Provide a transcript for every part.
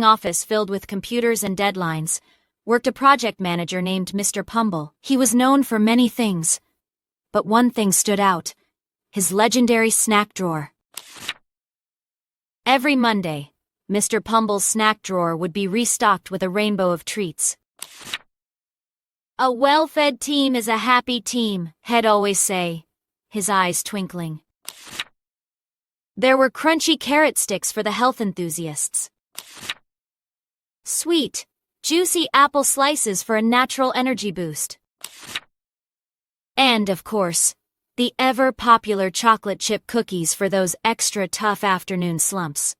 office filled with computers and deadlines, worked a project manager named Mr. Pumble. He was known for many things, but one thing stood out: his legendary snack drawer. Every Monday, Mr. Pumble's snack drawer would be restocked with a rainbow of treats. "A well-fed team is a happy team," he'd always say, his eyes twinkling. There were crunchy carrot sticks for the health enthusiasts, sweet, juicy apple slices for a natural energy boost, and, of course, the ever-popular chocolate chip cookies for those extra tough afternoon slumps.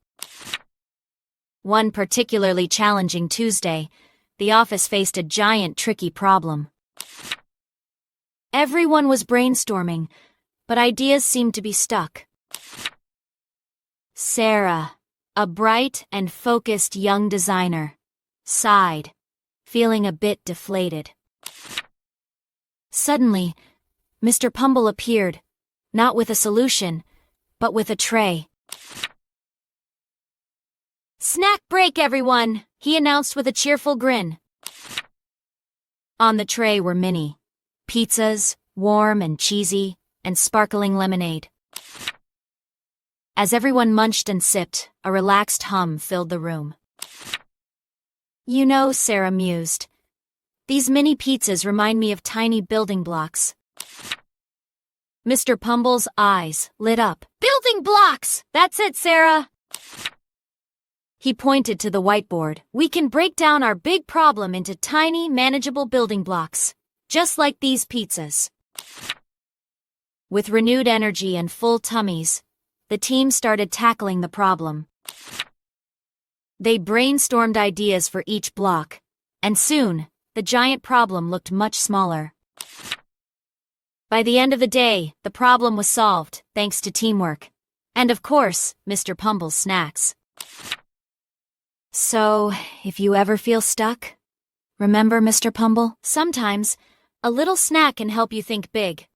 One particularly challenging Tuesday, the office faced a giant tricky problem. Everyone was brainstorming, but ideas seemed to be stuck. Sarah, a bright and focused young designer, sighed, feeling a bit deflated. Suddenly, Mr. Pumble appeared, not with a solution, but with a tray. "Snack break, everyone," he announced with a cheerful grin. On the tray were mini pizzas, warm and cheesy, and sparkling lemonade. As everyone munched and sipped, a relaxed hum filled the room. "You know," Sarah mused, "these mini pizzas remind me of tiny building blocks." Mr. Pumble's eyes lit up. "Building blocks! That's it, Sarah!" He pointed to the whiteboard. "We can break down our big problem into tiny, manageable building blocks, just like these pizzas." With renewed energy and full tummies, the team started tackling the problem. They brainstormed ideas for each block, and soon, the giant problem looked much smaller. By the end of the day, the problem was solved, thanks to teamwork. And of course, Mr. Pumble's snacks. So, if you ever feel stuck, remember, Mr. Pumble, sometimes a little snack can help you think big.